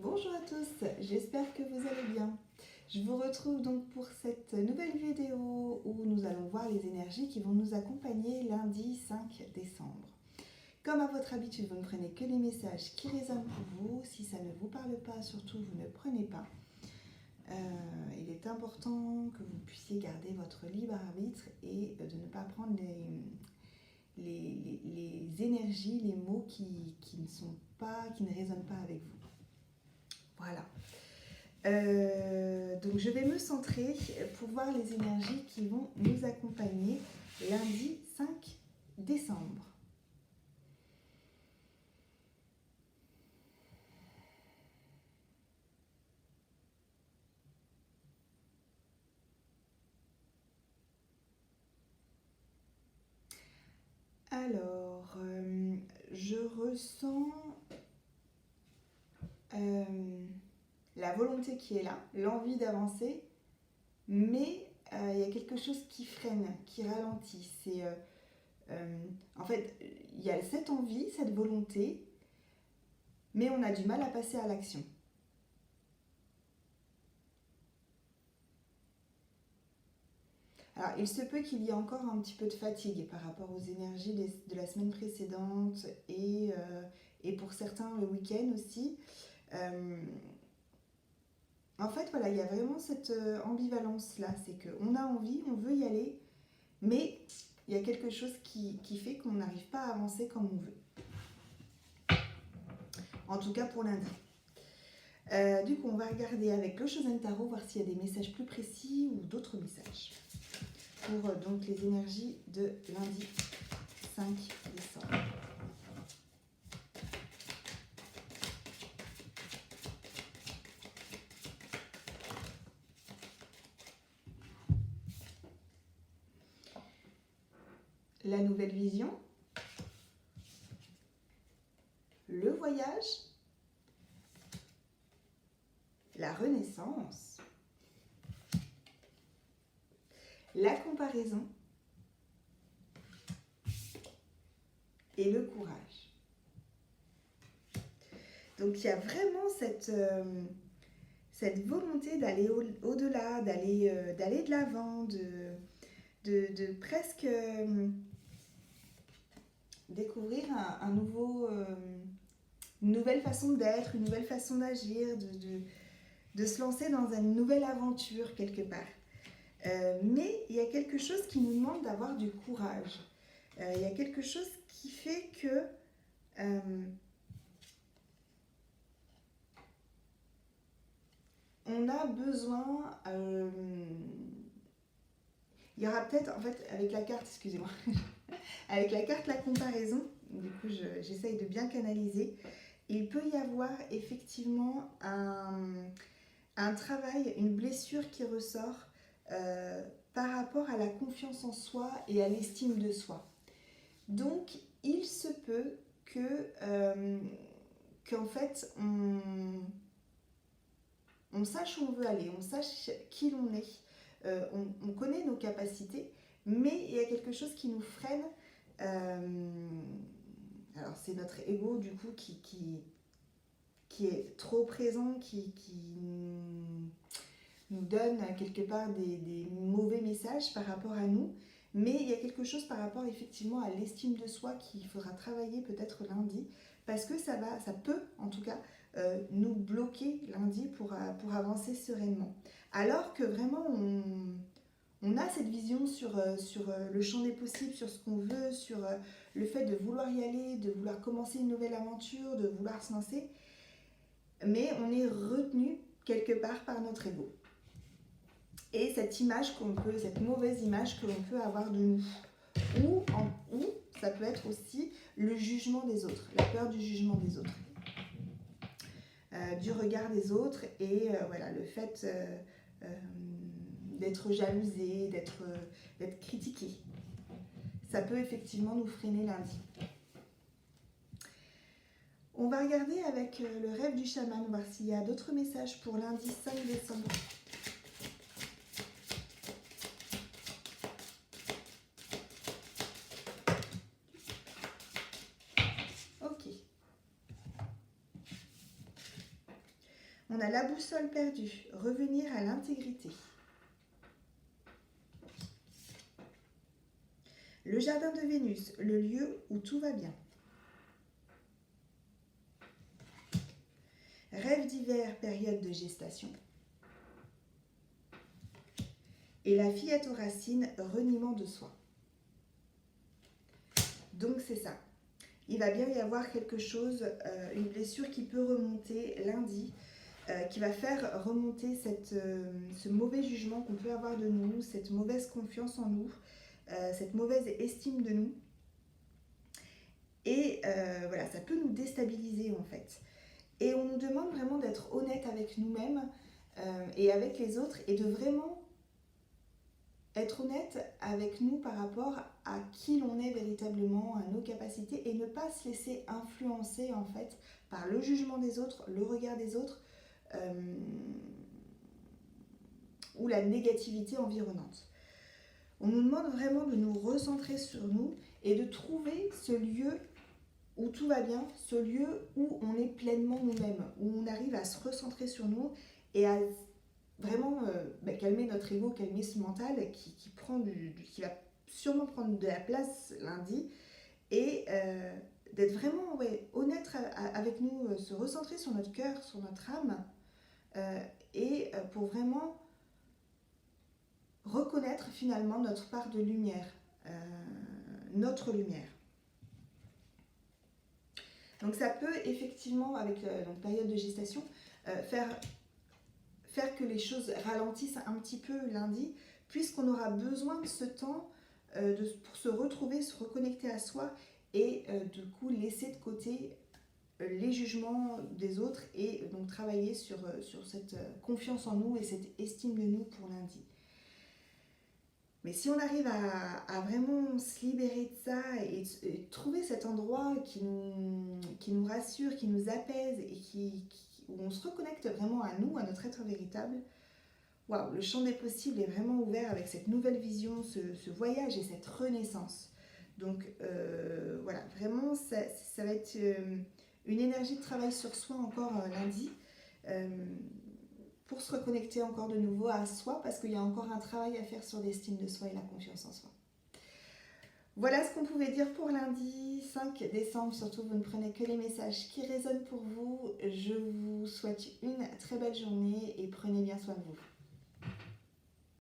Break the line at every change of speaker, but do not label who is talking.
Bonjour à tous, j'espère que vous allez bien. Je vous retrouve donc pour cette nouvelle vidéo où nous allons voir les énergies qui vont nous accompagner lundi 5 décembre. Comme à votre habitude, vous ne prenez que les messages qui résonnent pour vous. Si ça ne vous parle pas, surtout vous ne prenez pas. Il est important que vous puissiez garder votre libre arbitre et de ne pas prendre les énergies, les mots qui ne résonnent pas avec vous. Voilà. Donc je vais me centrer pour voir les énergies qui vont nous accompagner lundi 5 décembre. Alors, je ressens la volonté qui est là, l'envie d'avancer, mais il y a quelque chose qui freine, qui ralentit. En fait, il y a cette envie, cette volonté, mais on a du mal à passer à l'action. Alors, il se peut qu'il y ait encore un petit peu de fatigue par rapport aux énergies de la semaine précédente et pour certains le week-end aussi. En fait, voilà, il y a vraiment cette ambivalence-là. C'est qu'on a envie, on veut y aller, mais il y a quelque chose qui fait qu'on n'arrive pas à avancer comme on veut. En tout cas pour lundi. Du coup, on va regarder avec le Shozen Tarot, voir s'il y a des messages plus précis ou d'autres messages. Pour donc les énergies de lundi 5 décembre. La nouvelle vision, le voyage, la renaissance, la comparaison et le courage. Donc il y a vraiment cette volonté d'aller au-delà, d'aller de l'avant, de presque découvrir une nouvelle façon d'être, une nouvelle façon d'agir, de se lancer dans une nouvelle aventure quelque part. Mais il y a quelque chose qui nous demande d'avoir du courage. Il y a quelque chose qui fait que on a besoin... il y aura peut-être, en fait, avec la carte, excusez-moi, avec la carte la comparaison, du coup j'essaye de bien canaliser, il peut y avoir effectivement un travail, une blessure qui ressort par rapport à la confiance en soi et à l'estime de soi. Donc il se peut qu'en fait on sache où on veut aller, on sache qui l'on est, on connaît nos capacités, mais il y a quelque chose qui nous freine. Alors c'est notre ego du coup qui est trop présent, qui nous donne quelque part des mauvais messages par rapport à nous, mais il y a quelque chose par rapport effectivement à l'estime de soi qu'il faudra travailler peut-être lundi, parce que ça peut en tout cas nous bloquer lundi pour avancer sereinement. Alors que vraiment on a cette vision sur le champ des possibles, sur ce qu'on veut, sur le fait de vouloir y aller, de vouloir commencer une nouvelle aventure, de vouloir se lancer, mais on est retenu quelque part par notre ego. Et cette mauvaise image que l'on peut avoir de nous. Ou ça peut être aussi le jugement des autres, la peur du jugement des autres. Du regard des autres et voilà, le fait d'être jalousé, d'être critiqué. Ça peut effectivement nous freiner lundi. On va regarder avec le rêve du chaman, voir s'il y a d'autres messages pour lundi 5 décembre. Ok. On a la boussole perdue, revenir à l'intégrité. Le jardin de Vénus, le lieu où tout va bien. Rêve d'hiver, période de gestation. Et la fillette aux racines, reniement de soi. Donc c'est ça. Il va bien y avoir quelque chose, une blessure qui peut remonter lundi, qui va faire remonter ce mauvais jugement qu'on peut avoir de nous, cette mauvaise confiance en nous, cette mauvaise estime de nous. Et voilà, ça peut nous déstabiliser en fait. Et on nous demande vraiment d'être honnête avec nous-mêmes et avec les autres et de vraiment être honnête avec nous par rapport à qui l'on est véritablement, à nos capacités et ne pas se laisser influencer en fait par le jugement des autres, le regard des autres ou la négativité environnante. On nous demande vraiment de nous recentrer sur nous et de trouver ce lieu où tout va bien, ce lieu où on est pleinement nous-mêmes, où on arrive à se recentrer sur nous et à vraiment calmer notre ego, calmer ce mental qui va sûrement prendre de la place lundi et d'être vraiment honnête avec nous, se recentrer sur notre cœur, sur notre âme et pour vraiment reconnaître finalement notre part de lumière, notre lumière. Donc ça peut effectivement, avec la période de gestation, faire que les choses ralentissent un petit peu lundi, puisqu'on aura besoin de ce temps pour se retrouver, se reconnecter à soi et du coup laisser de côté les jugements des autres et donc travailler sur cette confiance en nous et cette estime de nous pour lundi. Mais si on arrive à vraiment se libérer de ça et trouver cet endroit qui nous rassure, qui nous apaise et où on se reconnecte vraiment à nous, à notre être véritable, waouh, le champ des possibles est vraiment ouvert avec cette nouvelle vision, ce voyage et cette renaissance. Donc voilà, vraiment ça va être une énergie de travail sur soi encore lundi. Pour se reconnecter encore de nouveau à soi, parce qu'il y a encore un travail à faire sur l'estime de soi et la confiance en soi. Voilà ce qu'on pouvait dire pour lundi 5 décembre. Surtout, vous ne prenez que les messages qui résonnent pour vous. Je vous souhaite une très belle journée et prenez bien soin de vous.